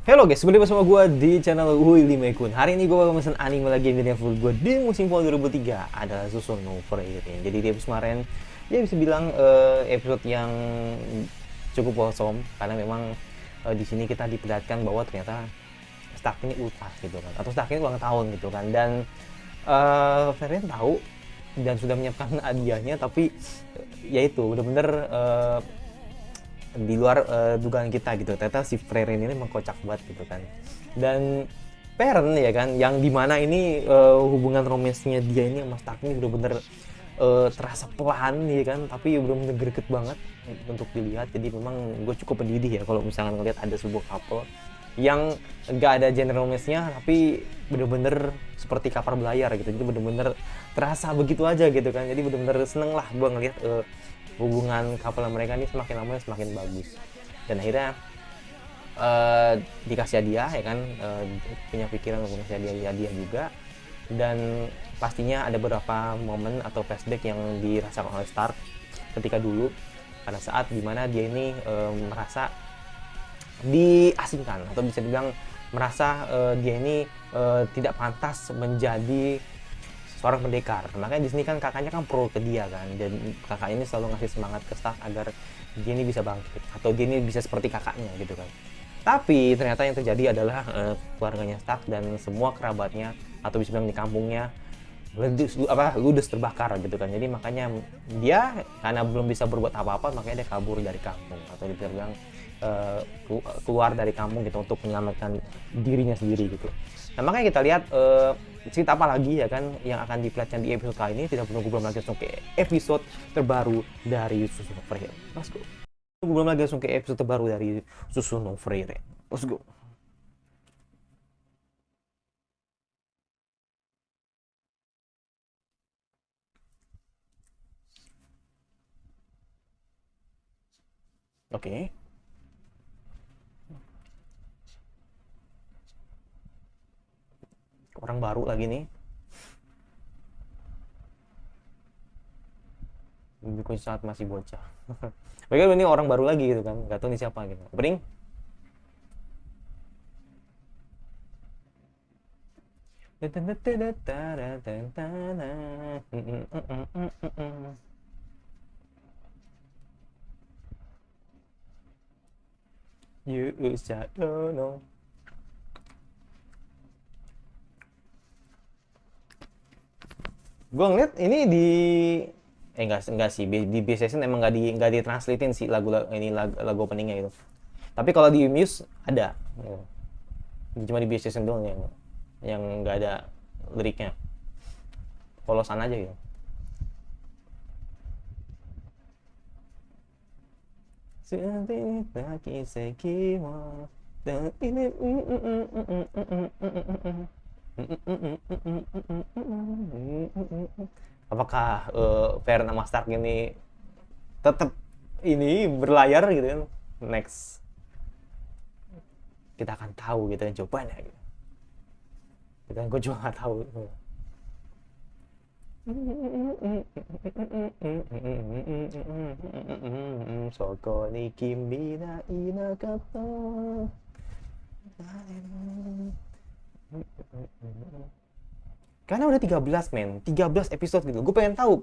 Halo guys, kembali bersama gue di channel Willy Mekun. Hari ini gue bakal mesen anime lagi yang jadi full gue di musim fall 2003 adalah Susumu no Frere. Jadi di episode kemarin ya bisa bilang episode yang cukup wholesome karena memang di sini kita diperlihatkan bahwa ternyata Stark ini ultas gitu kan, atau Stark ini ulang tahun gitu kan, dan Frere tahu dan sudah menyiapkan hadiahnya, tapi yaitu bener-bener di luar dugaan kita gitu. Ternyata si Freren ini emang kocak banget gitu kan. Dan Parent ya kan, yang dimana ini hubungan romansnya dia ini sama Stark ini bener-bener terasa pelan ya kan, tapi bener-bener greget banget untuk dilihat. Jadi memang gue cukup pendidih ya kalau misalnya ngelihat ada sebuah couple yang gak ada genre romansnya tapi bener-bener seperti kapar belayar gitu. Jadi bener-bener terasa begitu aja gitu kan. Jadi bener-bener seneng lah gue ngelihat hubungan couple mereka ini semakin lama semakin bagus. Dan akhirnya dikasih hadiah ya kan, punya pikiran untuk ngasih hadiah juga. Dan pastinya ada beberapa momen atau flashback yang dirasakan oleh Stark ketika dulu pada saat dimana dia ini merasa diasingkan, atau bisa dibilang merasa dia ini tidak pantas menjadi seorang pendekar. Makanya di sini kan kakaknya kan pro ke dia kan, dan kakak ini selalu ngasih semangat ke Stark agar dia ini bisa bangkit atau dia ini bisa seperti kakaknya gitu kan. Tapi ternyata yang terjadi adalah keluarganya Stark dan semua kerabatnya atau bisa bilang di kampungnya ludes terbakar gitu kan. Jadi makanya dia karena belum bisa berbuat apa-apa, makanya dia kabur dari kampung, atau bisa bilang keluar dari kampung gitu untuk menyelamatkan dirinya sendiri gitu. Nah makanya kita lihat cerita apa lagi ya kan yang akan diperlihatkan di episode kali ini. Tidak perlu belum lagi langsung ke episode terbaru dari Susuno Frere. Let's go. Belum lagi langsung ke episode terbaru dari Susuno Frere. Let's go. Oke, okay. Orang baru lagi nih. Bibiku saat masih bocah. Bagaimana ini orang baru lagi gitu kan, nggak tahu ini siapa gitu. Bring. You don't know. Gue ngeliat ini di enggak sih, di BSSN emang nggak ditranslatein sih lagu, ini lagu openingnya itu. Tapi kalau di Muse ada, cuma di BSSN doang yang nggak ada liriknya, polosan aja gitu. Apakah Feren sama Stark ini tetap ini berlayar gitu kan? Next kita akan tahu gitu kan jawabannya gitu. Kita gue juga nggak tahu. Soko ni kimi na inakata. Karena udah 13 men, 13 episode gitu. Gue pengen tahu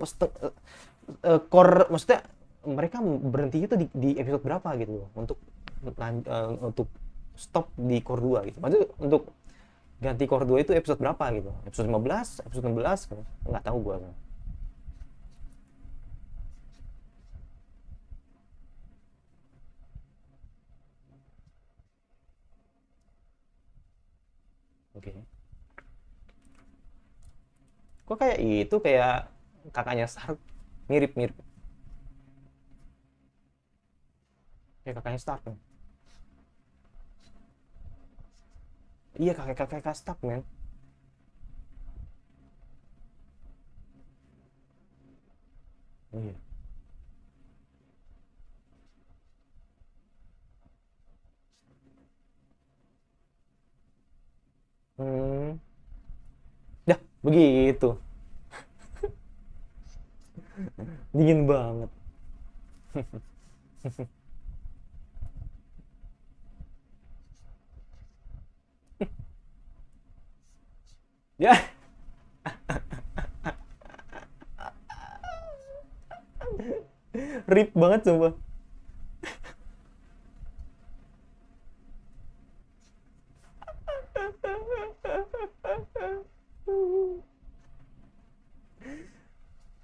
core, maksudnya mereka berhenti itu di episode berapa gitu loh, untuk stop di core 2 gitu. Maksudnya untuk ganti core 2 itu episode berapa gitu. Episode 15, episode 16 gitu. Nggak tahu gue kan. Oke. Okay. Kok kayak itu kayak kakaknya Stark, mirip-mirip kayak kakaknya Stark kan. Iya, kakak Stark men. Iya. Hmm. Dah, begitu. Dingin banget. Ya, rip banget sumpah.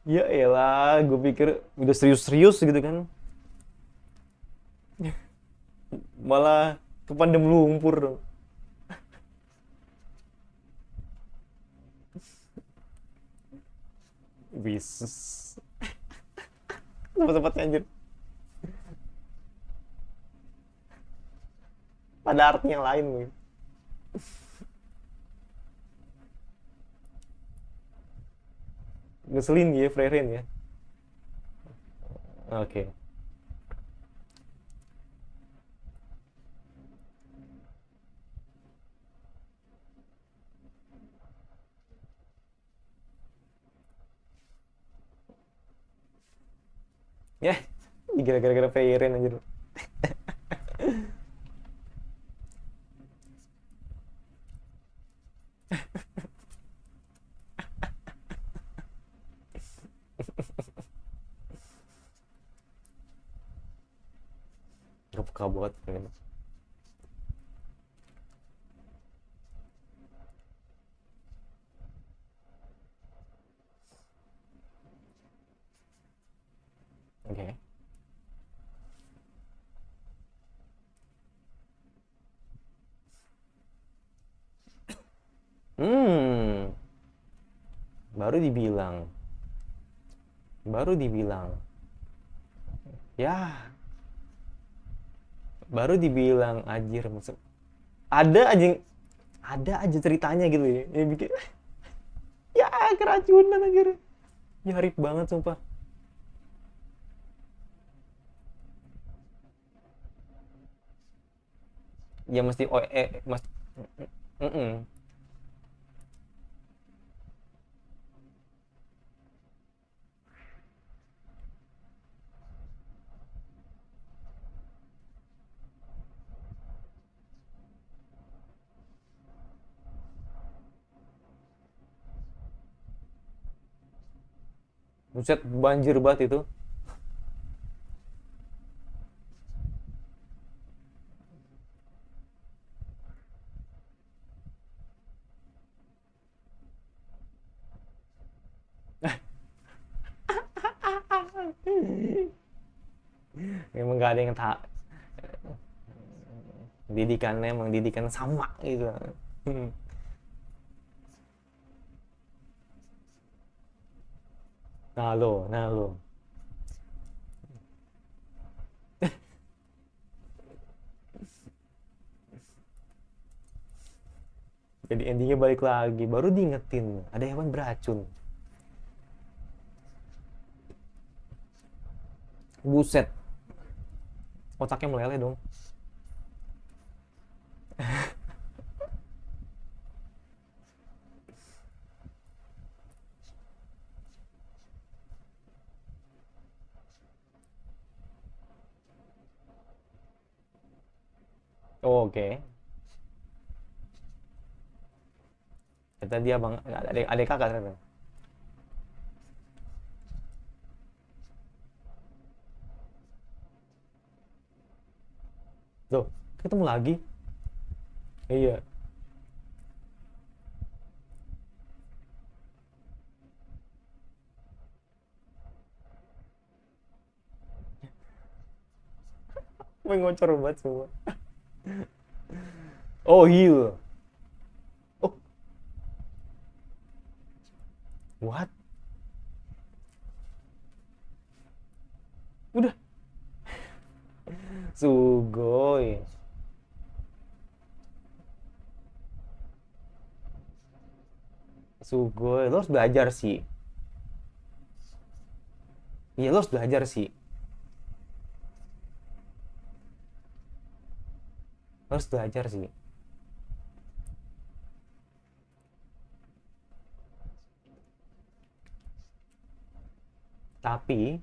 Ya elah, gue pikir udah serius-serius gitu kan. Malah kepandem lumpur. Wiss. Sempat-sempat anjir. Pada arti yang lain mungkin. Ngeselin ya, Freren ya. Oke. Okay. Ya, gara-gara Freren anjir. Gak peka banget Freren. Oke. Okay. Hmm, baru dibilang. Baru dibilang. Ya, baru dibilang anjir maksud. Ada aja ceritanya gitu ya. Yang bikin ya keracunan anjir. Ya harip banget sumpah. Ya mesti mas mm -mm. Buset banjir banget itu. Emang gak ada yang tak didikannya emang didikan sama gitu. Nah lo. Jadi endingnya balik lagi, baru diingetin ada hewan beracun. Buset, otaknya meleleh dong. Oh, oke. Okay. Kata dia bang, ada kakak ternyata. Tuh, ketemu lagi. Iya. Mengocor banget semua. Oh iya. Oh, what? Udah. Sugoi. Sugoi. Lo harus belajar sih. Iya, lo harus belajar sih. Lo harus belajar sih. Tapi,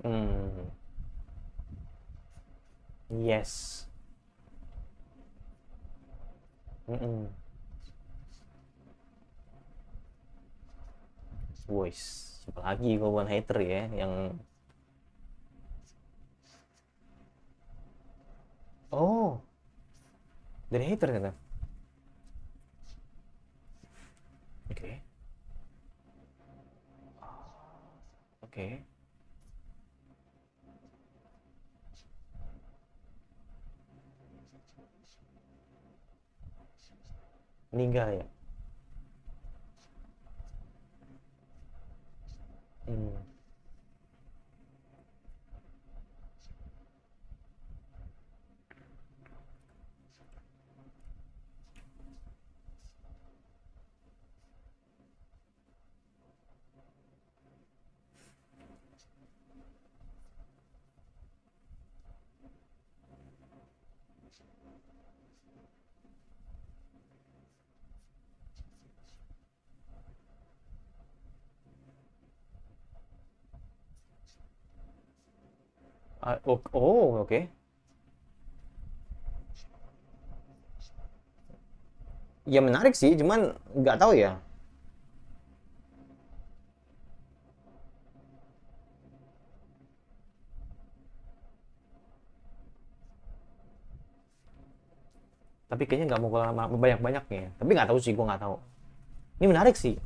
hmm, yes. Mm-mm. Voice. Siapa lagi kalau bukan hater ya yang oh dari hater kan? Oke. Oke. Meninggal ya. Hmm. Oh, oke. Ya menarik sih, cuman nggak tahu ya. Tapi kayaknya nggak mau lama banyak-banyaknya. Tapi nggak tahu sih, gua nggak tahu. Ini menarik sih.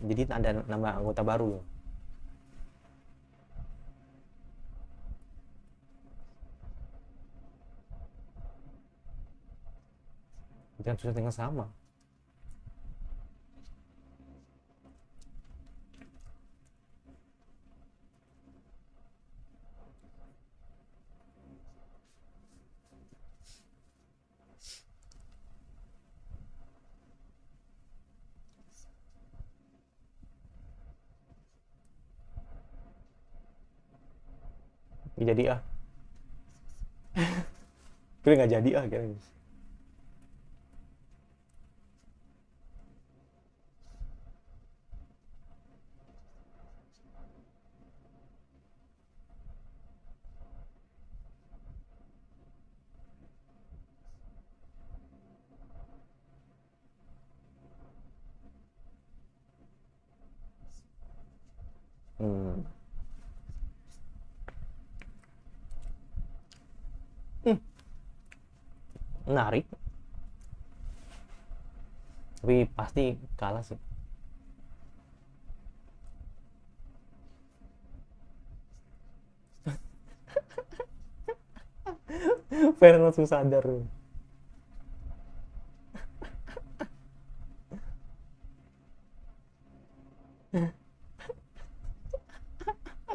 Jadi ada nama anggota baru. Jangan susah dengan sama. Jadi ah, kira nggak jadi ah kira. Hmm. Hmm, menarik. Tapi pasti kalah sih. Feren langsung sadar.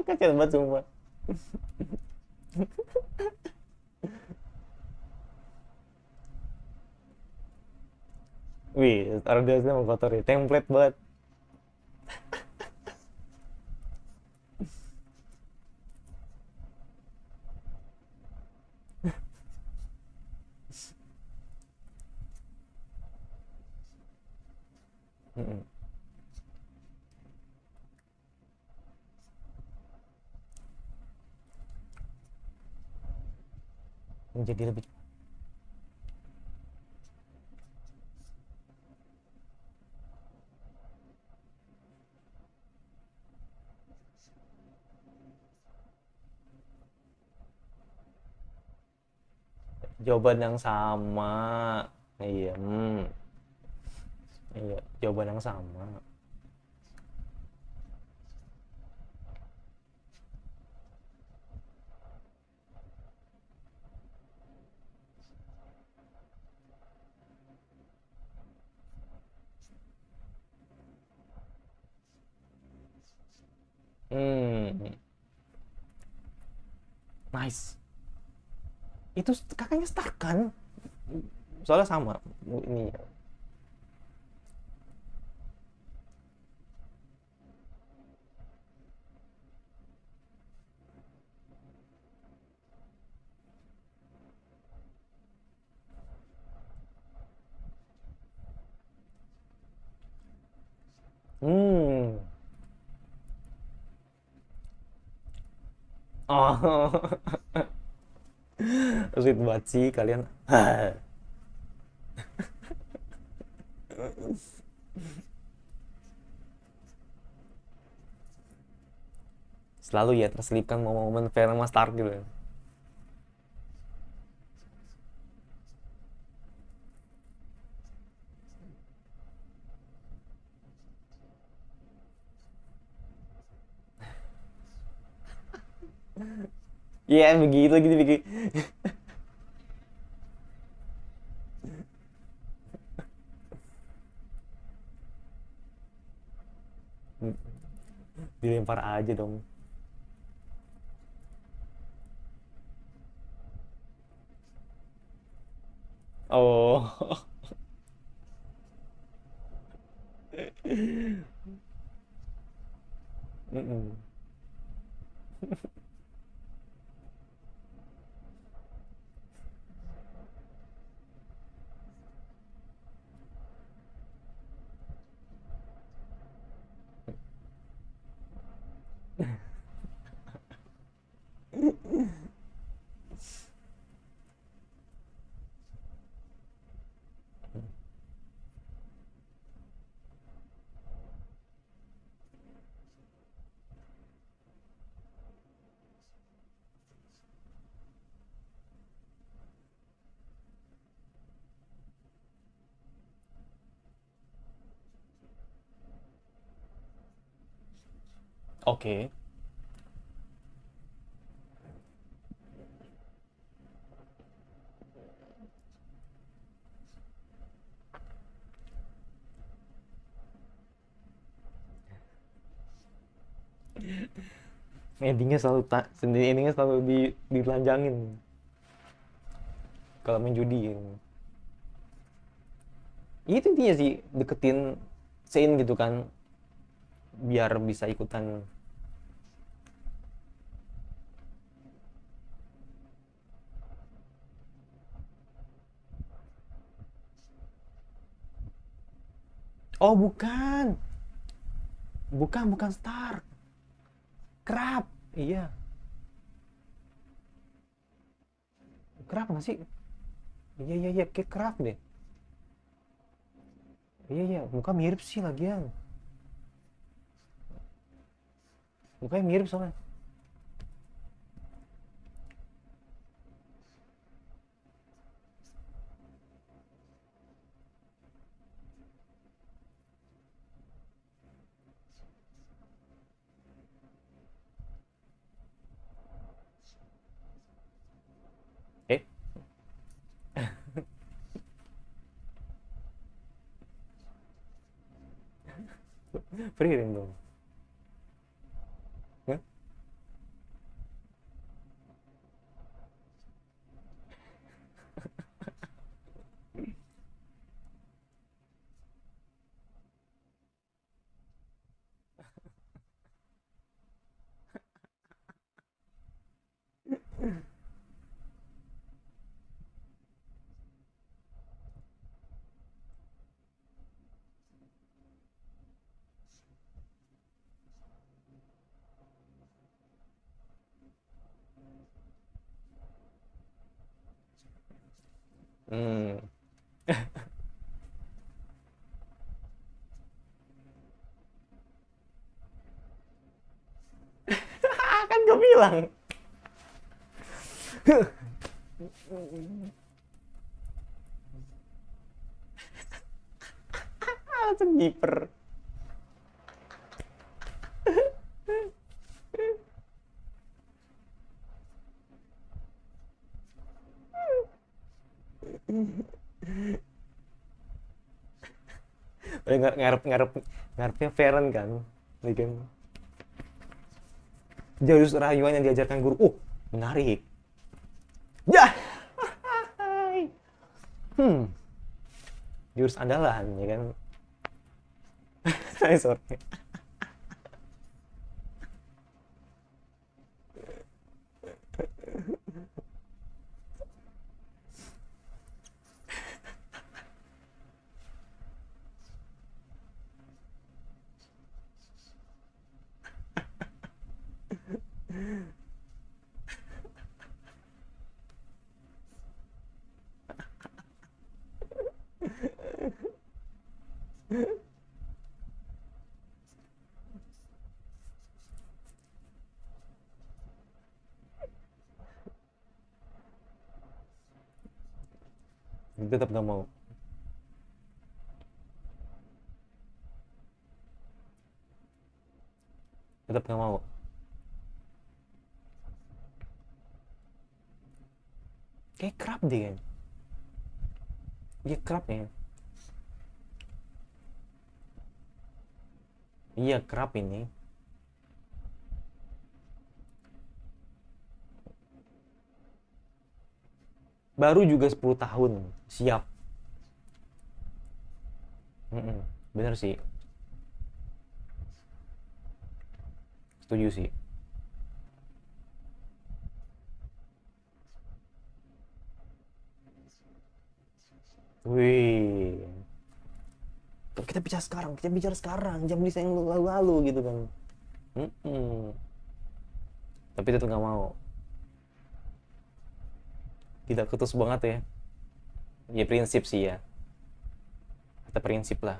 Kasian banget sumpah. Wih, Stardust mau kotor ya. Template banget. Mm-mm. Menjadi lebih jawaban yang sama. Iya, iya, jawaban yang sama. Hmm, nice. Itu kakaknya Stark kan? Soalnya sama ini. Hmm. Oh, sweet banget sih kalian. Selalu ya terselipkan momen-momen Venom sama Stark gitu. Iya begitu gitu begitu. Dilempar aja dong. Oh. Mm-mm. Oke. Endingnya selalu sendiri, endingnya selalu ditelanjangin kalau main judi. Itu intinya sih, deketin Sein gitu kan, biar bisa ikutan. Oh bukan, bukan Stark, Crab. Iya, Crab nggak sih? Iya iya iya, kayak Crab deh. Iya iya, muka mirip sih lagian, mukanya mirip soalnya. Eh, Fririn dong. Hah? Hmm. Kan gue bilang. Langsung giper. Udah ngarepnya Feren kan, bikin jurus rayuan yang diajarkan guru. Menarik. Ya, hmm, jurus andalan ya kan. Sorry. Tetap nggak mau. Tetap nggak mau. Kayak kerap deh kan. Iya kerap ya. Iya kerap ini. Baru juga 10 tahun. Siap. Mm-mm. Bener sih. Setuju sih. Wih. Kita bicara sekarang, jam bisa yang lalu-lalu gitu kan. Mm-mm. Tapi tetap nggak mau. Tidak ketus banget ya. Ya prinsip sih ya. Kata prinsip lah.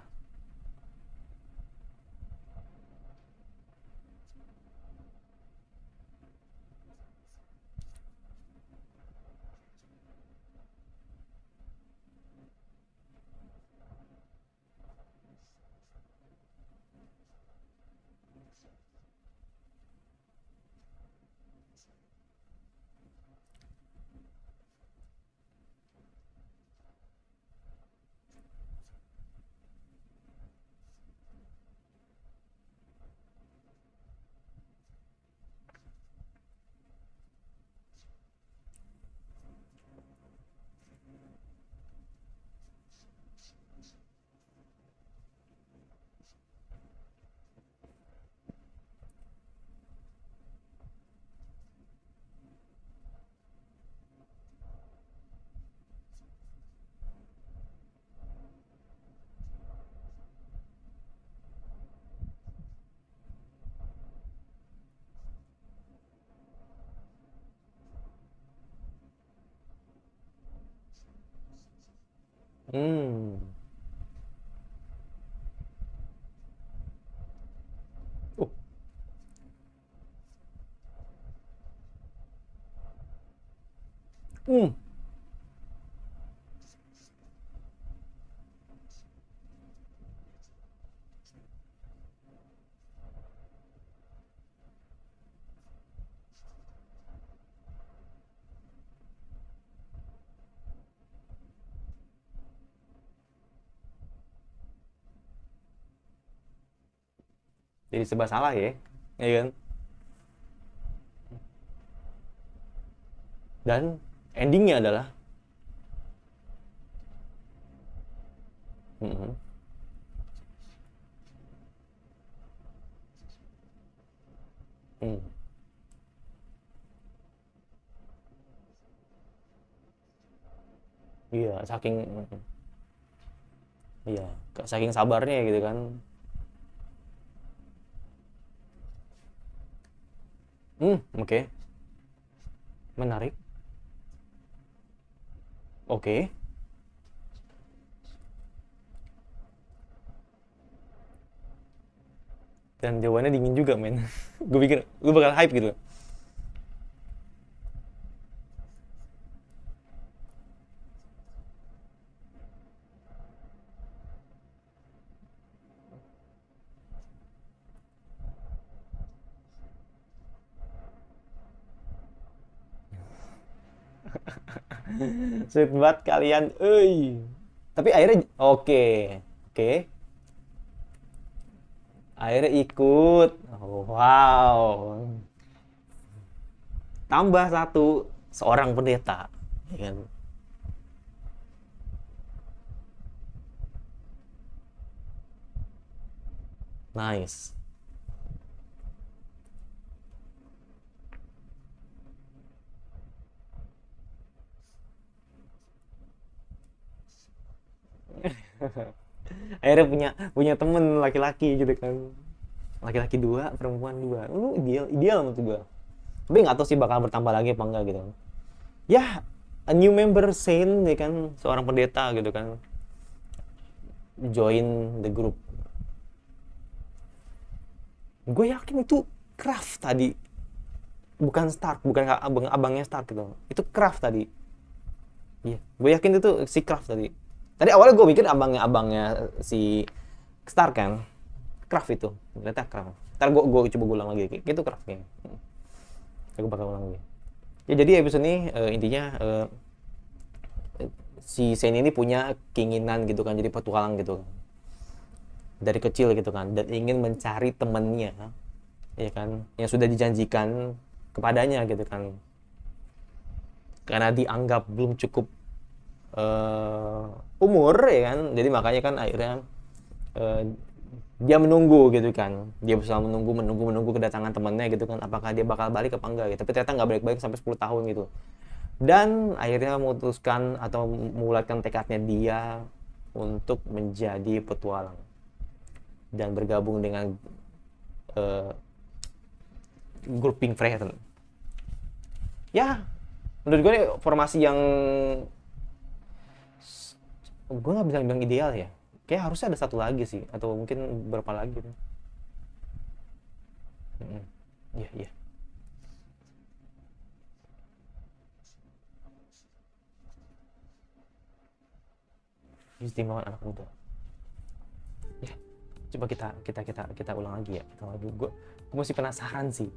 Hmm. Oh. Hmm. Jadi serba salah ya. Ya kan? Dan endingnya adalah mm-mm. Hmm. Iya, iya, saking sabarnya gitu kan. Oke. Menarik. Oke. Dan jawabannya dingin juga, men. Gue pikir lu bakal hype gitu. Sweet banget kalian, euy. Tapi akhirnya oke. Oke. Akhirnya ikut. Oh, wow. Tambah satu, seorang pendeta. Ya kan? Nice. Akhirnya punya punya temen laki-laki gitu kan. Laki-laki dua, perempuan dua. Ideal, ideal menurut gua. Tapi nggak tahu sih bakal bertambah lagi apa enggak gitu. Ya, a new member Saint ya kan, seorang pendeta gitu kan, join the group. Gue yakin itu craft tadi, bukan Stark, bukan abangnya Stark gitu. Itu craft tadi. Iya, gue yakin itu si Kraft tadi. Tadi awalnya gue mikir abangnya si Star kan, Kraft itu, ternyata Kraft. Ntar gue coba ulang lagi, kayak gitu Kraftnya. Aku bakal ulang lagi. Ya jadi episode ini intinya si Shane ini punya keinginan gitu kan, jadi petualang gitu kan. Dari kecil gitu kan, dan ingin mencari temennya, ya kan, yang sudah dijanjikan kepadanya gitu kan. Karena dianggap belum cukup umur ya kan, jadi makanya kan akhirnya dia menunggu gitu kan, dia berusaha menunggu kedatangan temannya gitu kan, apakah dia bakal balik apa enggak gitu. Tapi ternyata nggak balik-balik sampai 10 tahun gitu, dan akhirnya memutuskan atau memulaikan tekadnya dia untuk menjadi petualang dan bergabung dengan grup Pink Friend. Ya menurut gue ini formasi yang gue nggak bisa bilang ideal ya, kayak harusnya ada satu lagi sih, atau mungkin berapa lagi gitu. Iya iya, keistimewaan anak muda. Ya coba kita ulang lagi ya, kita lagi. Gue masih penasaran sih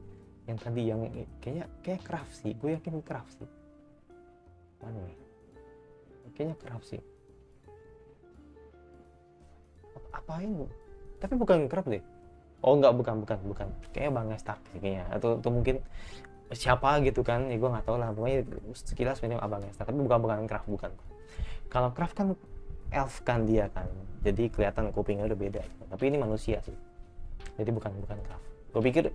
yang tadi, yang kayak Kraft sih, gue yakin Kraft sih. Mana nih, kayaknya Kraft sih. Apain, tapi bukan Kraft deh. Oh enggak, bukan kayaknya Bang Stark sih kayaknya, atau mungkin siapa gitu kan ya, gue nggak tahu lah, pokoknya sekilas ini Abang Stark, tapi bukan Kraft, bukan. Kalau Kraft kan elf kan dia kan, jadi kelihatan kupingnya udah beda, tapi ini manusia sih, jadi bukan Kraft. Gue pikir,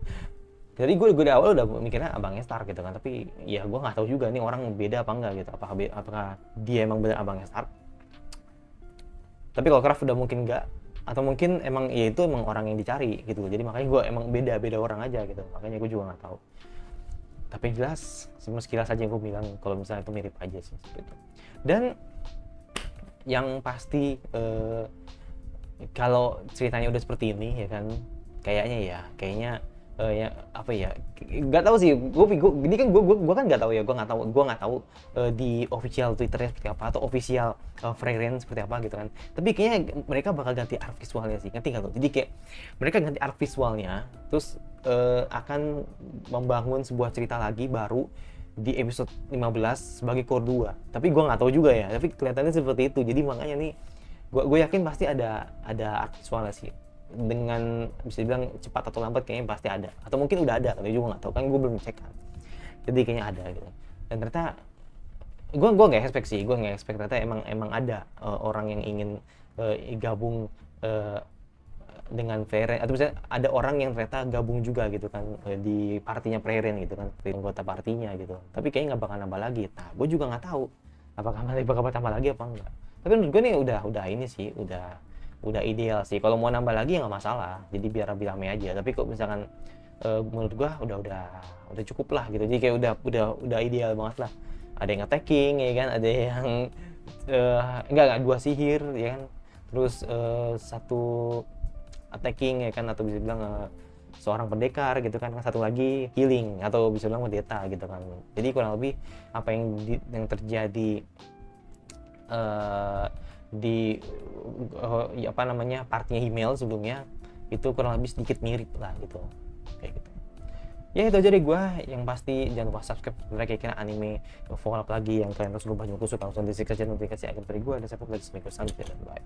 jadi gue dari awal udah mikirnya Abang Stark gitu kan, tapi ya gue nggak tahu juga nih orang beda apa enggak gitu, apakah dia emang bener Abang Stark. Tapi kalau Kraft udah mungkin enggak, atau mungkin emang ya itu emang orang yang dicari gitu, jadi makanya gue emang beda orang aja gitu, makanya gue juga nggak tahu. Tapi yang jelas sekilas aja yang gue bilang kalau misalnya itu mirip aja sih seperti itu. Dan yang pasti kalau ceritanya udah seperti ini ya kan, kayaknya ya apa ya, nggak tahu sih, ini kan gue kan nggak tahu ya, gue nggak tahu di official Twitternya seperti apa, atau official Freyren seperti apa gitu kan. Tapi kayaknya mereka bakal ganti art visualnya sih, ngerti nggak tuh? Jadi kayak mereka ganti art visualnya, terus akan membangun sebuah cerita lagi baru di episode 15 sebagai core 2. Tapi gue nggak tahu juga ya, tapi kelihatannya seperti itu. Jadi makanya nih gue yakin pasti ada art visualnya sih, dengan bisa dibilang cepat atau lambat kayaknya pasti ada, atau mungkin udah ada, tapi juga nggak tahu kan, gue belum cek kan. Jadi kayaknya ada gitu. Dan ternyata gue nggak expect ternyata emang ada orang yang ingin gabung dengan Freyren, atau misalnya ada orang yang ternyata gabung juga gitu kan di partinya Freyren gitu kan, anggota partinya gitu. Tapi kayaknya nggak bakal nambah lagi. Nah gue juga nggak tahu apakah nanti bakal tambah lagi apa enggak. Tapi menurut gue nih udah ini sih, udah ideal sih. Kalau mau nambah lagi ya nggak masalah, jadi biar rame aja. Tapi kok misalkan menurut gua udah cukup lah gitu. Jadi kayak udah ideal banget lah. Ada yang attacking ya kan, ada yang enggak dua sihir ya kan, terus satu attacking ya kan, atau bisa bilang seorang pendekar gitu kan, satu lagi healing atau bisa bilang pendeta gitu kan. Jadi kurang lebih apa yang terjadi di apa namanya partinya Himmel sebelumnya itu kurang lebih sedikit mirip lah gitu, kayak gitu. Ya itu aja deh gue, yang pasti jangan lupa subscribe kira-kira anime follow up lagi yang kalian harus rubah juga, suka langsung di notifikasi akhir dari gue, dan sampai jumpa di video selanjutnya, bye.